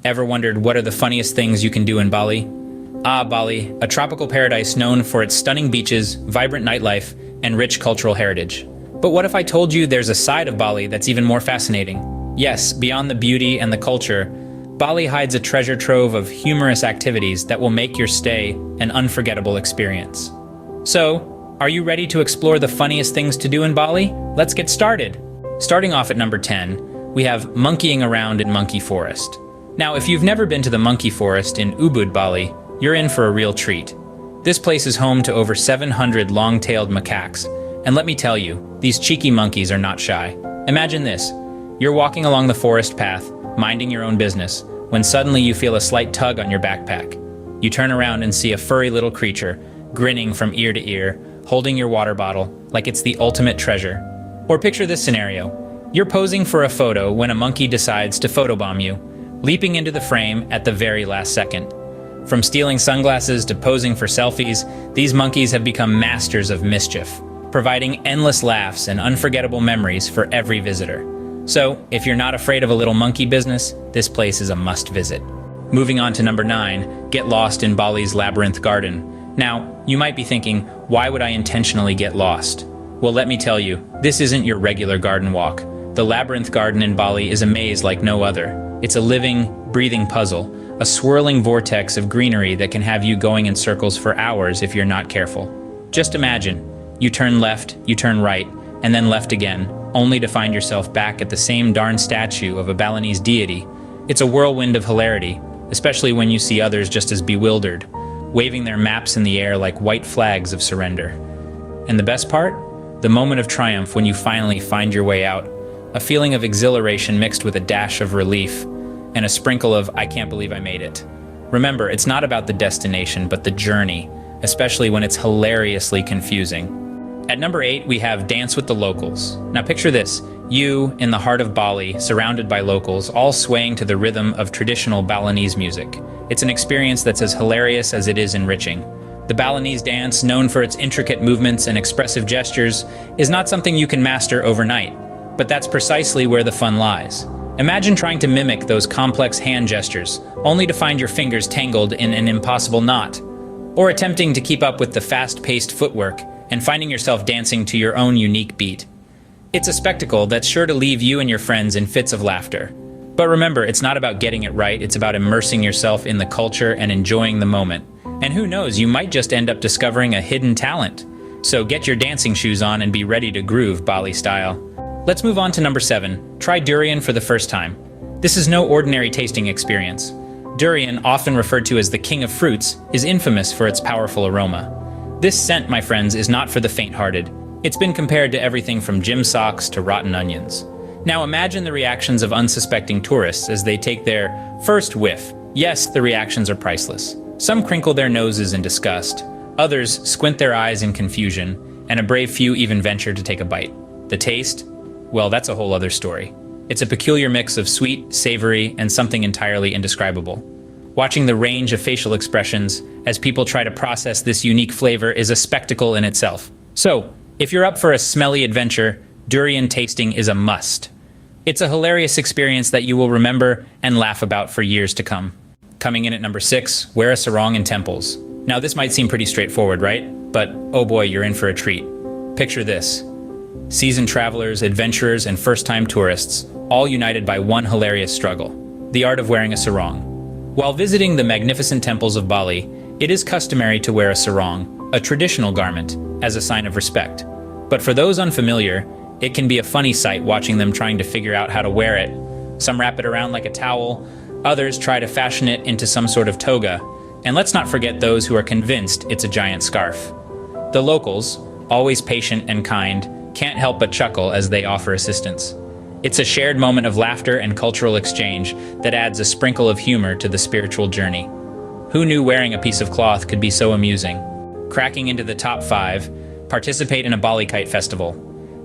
Ever wondered what are the funniest things you can do in Bali? Ah, Bali, a tropical paradise known for its stunning beaches, vibrant nightlife, and rich cultural heritage. But what if I told you there's a side of Bali that's even more fascinating? Yes, beyond the beauty and the culture, Bali hides a treasure trove of humorous activities that will make your stay an unforgettable experience. So, are you ready to explore the funniest things to do in Bali? Let's get started. Starting off at number 10, we have monkeying around in Monkey Forest. Now, if you've never been to the Monkey Forest in Ubud, Bali, you're in for a real treat. This place is home to over 700 long-tailed macaques, and let me tell you, these cheeky monkeys are not shy. Imagine this. You're walking along the forest path, minding your own business, when suddenly you feel a slight tug on your backpack. You turn around and see a furry little creature, grinning from ear to ear, holding your water bottle like it's the ultimate treasure. Or picture this scenario. You're posing for a photo when a monkey decides to photobomb you, leaping into the frame at the very last second. From stealing sunglasses to posing for selfies, these monkeys have become masters of mischief, providing endless laughs and unforgettable memories for every visitor. So, if you're not afraid of a little monkey business, this place is a must visit. Moving on to number 9, get lost in Bali's Labyrinth Garden. Now, you might be thinking, why would I intentionally get lost? Well, let me tell you, this isn't your regular garden walk. The Labyrinth Garden in Bali is a maze like no other. It's a living, breathing puzzle, a swirling vortex of greenery that can have you going in circles for hours if you're not careful. Just imagine, you turn left, you turn right, and then left again, only to find yourself back at the same darn statue of a Balinese deity. It's a whirlwind of hilarity, especially when you see others just as bewildered, waving their maps in the air like white flags of surrender. And the best part? The moment of triumph when you finally find your way out. A feeling of exhilaration mixed with a dash of relief, and a sprinkle of, I can't believe I made it. Remember, it's not about the destination, but the journey, especially when it's hilariously confusing. At number 8, we have Dance with the Locals. Now picture this, you in the heart of Bali, surrounded by locals, all swaying to the rhythm of traditional Balinese music. It's an experience that's as hilarious as it is enriching. The Balinese dance, known for its intricate movements and expressive gestures, is not something you can master overnight, but that's precisely where the fun lies. Imagine trying to mimic those complex hand gestures, only to find your fingers tangled in an impossible knot. Or attempting to keep up with the fast-paced footwork and finding yourself dancing to your own unique beat. It's a spectacle that's sure to leave you and your friends in fits of laughter. But remember, it's not about getting it right, it's about immersing yourself in the culture and enjoying the moment. And who knows, you might just end up discovering a hidden talent. So get your dancing shoes on and be ready to groove Bali style. Let's move on to number 7. Try durian for the first time. This is no ordinary tasting experience. Durian, often referred to as the king of fruits, is infamous for its powerful aroma. This scent, my friends, is not for the faint-hearted. It's been compared to everything from gym socks to rotten onions. Now imagine the reactions of unsuspecting tourists as they take their first whiff. Yes, the reactions are priceless. Some crinkle their noses in disgust, others squint their eyes in confusion, and a brave few even venture to take a bite. The taste? Well, that's a whole other story. It's a peculiar mix of sweet, savory, and something entirely indescribable. Watching the range of facial expressions as people try to process this unique flavor is a spectacle in itself. So, if you're up for a smelly adventure, durian tasting is a must. It's a hilarious experience that you will remember and laugh about for years to come. Coming in at number 6, wear a sarong in temples. Now this might seem pretty straightforward, right? But oh boy, you're in for a treat. Picture this. Seasoned travelers, adventurers, and first-time tourists, all united by one hilarious struggle, the art of wearing a sarong. While visiting the magnificent temples of Bali, it is customary to wear a sarong, a traditional garment, as a sign of respect. But for those unfamiliar, it can be a funny sight watching them trying to figure out how to wear it. Some wrap it around like a towel, others try to fashion it into some sort of toga, and let's not forget those who are convinced it's a giant scarf. The locals, always patient and kind, can't help but chuckle as they offer assistance. It's a shared moment of laughter and cultural exchange that adds a sprinkle of humor to the spiritual journey. Who knew wearing a piece of cloth could be so amusing? Cracking into the top 5, participate in a Bali kite festival.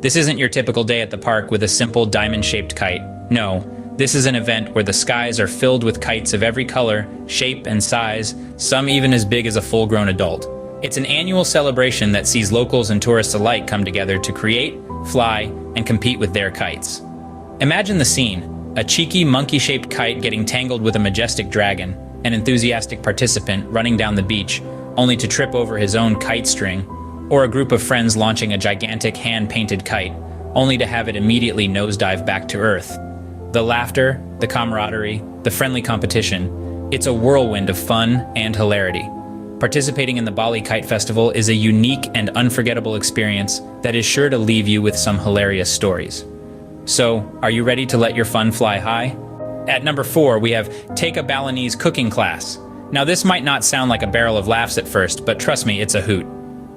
This isn't your typical day at the park with a simple diamond-shaped kite. No, this is an event where the skies are filled with kites of every color, shape, and size, some even as big as a full-grown adult. It's an annual celebration that sees locals and tourists alike come together to create, fly, and compete with their kites. Imagine the scene. A cheeky monkey-shaped kite getting tangled with a majestic dragon, an enthusiastic participant running down the beach only to trip over his own kite string, or a group of friends launching a gigantic hand-painted kite only to have it immediately nosedive back to Earth. The laughter, the camaraderie, the friendly competition, it's a whirlwind of fun and hilarity. Participating in the Bali Kite Festival is a unique and unforgettable experience that is sure to leave you with some hilarious stories. So, are you ready to let your fun fly high? At number 4, we have Take a Balinese Cooking Class. Now this might not sound like a barrel of laughs at first, but trust me, it's a hoot.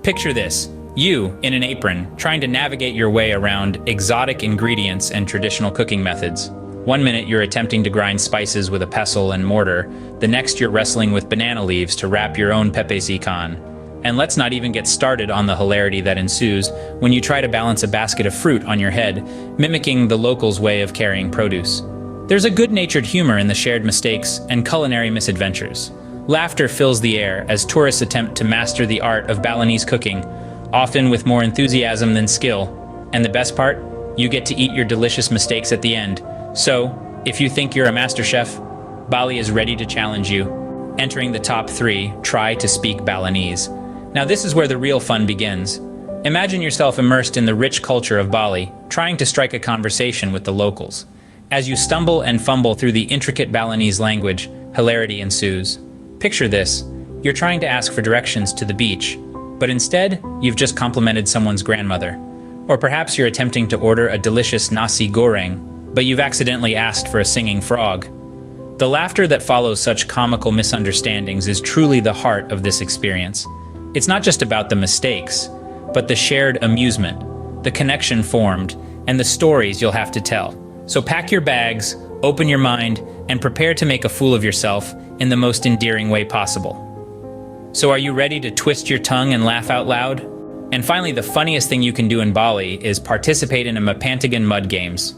Picture this, you, in an apron, trying to navigate your way around exotic ingredients and traditional cooking methods. One minute you're attempting to grind spices with a pestle and mortar, the next you're wrestling with banana leaves to wrap your own pepes ikan. And let's not even get started on the hilarity that ensues when you try to balance a basket of fruit on your head, mimicking the locals' way of carrying produce. There's a good-natured humor in the shared mistakes and culinary misadventures. Laughter fills the air as tourists attempt to master the art of Balinese cooking, often with more enthusiasm than skill. And the best part? You get to eat your delicious mistakes at the end. So, if you think you're a master chef, Bali is ready to challenge you. Entering the top 3, try to speak Balinese. Now this is where the real fun begins. Imagine yourself immersed in the rich culture of Bali, trying to strike a conversation with the locals. As you stumble and fumble through the intricate Balinese language, hilarity ensues. Picture this, you're trying to ask for directions to the beach, but instead, you've just complimented someone's grandmother. Or perhaps you're attempting to order a delicious nasi goreng, but you've accidentally asked for a singing frog. The laughter that follows such comical misunderstandings is truly the heart of this experience. It's not just about the mistakes, but the shared amusement, the connection formed, and the stories you'll have to tell. So pack your bags, open your mind, and prepare to make a fool of yourself in the most endearing way possible. So are you ready to twist your tongue and laugh out loud? And finally, the funniest thing you can do in Bali is participate in a Mapantagan mud games.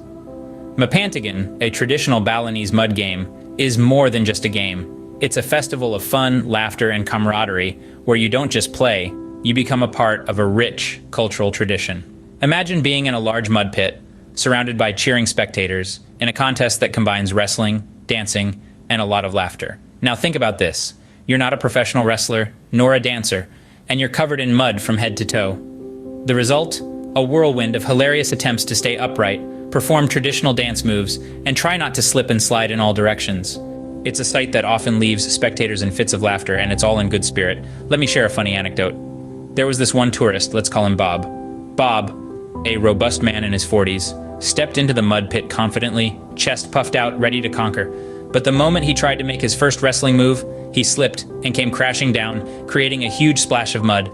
Mapantagan, a traditional Balinese mud game, is more than just a game. It's a festival of fun, laughter, and camaraderie where you don't just play, you become a part of a rich cultural tradition. Imagine being in a large mud pit, surrounded by cheering spectators, in a contest that combines wrestling, dancing, and a lot of laughter. Now think about this. You're not a professional wrestler, nor a dancer, and you're covered in mud from head to toe. The result? A whirlwind of hilarious attempts to stay upright, perform traditional dance moves, and try not to slip and slide in all directions. It's a sight that often leaves spectators in fits of laughter, and it's all in good spirit. Let me share a funny anecdote. There was this one tourist, let's call him Bob. Bob, a robust man in his 40s, stepped into the mud pit confidently, chest puffed out, ready to conquer. But the moment he tried to make his first wrestling move, he slipped and came crashing down, creating a huge splash of mud.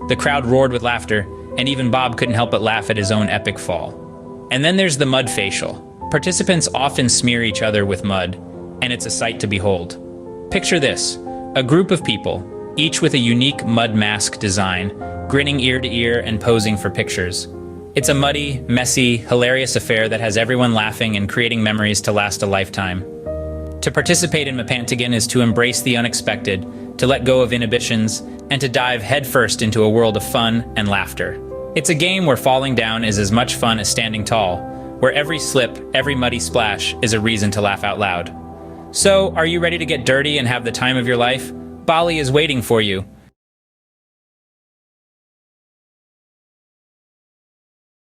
The crowd roared with laughter, and even Bob couldn't help but laugh at his own epic fall. And then there's the mud facial. Participants often smear each other with mud, and it's a sight to behold. Picture this, a group of people, each with a unique mud mask design, grinning ear to ear and posing for pictures. It's a muddy, messy, hilarious affair that has everyone laughing and creating memories to last a lifetime. To participate in Mapantagan is to embrace the unexpected, to let go of inhibitions, and to dive headfirst into a world of fun and laughter. It's a game where falling down is as much fun as standing tall, where every slip, every muddy splash is a reason to laugh out loud. So, are you ready to get dirty and have the time of your life? Bali is waiting for you.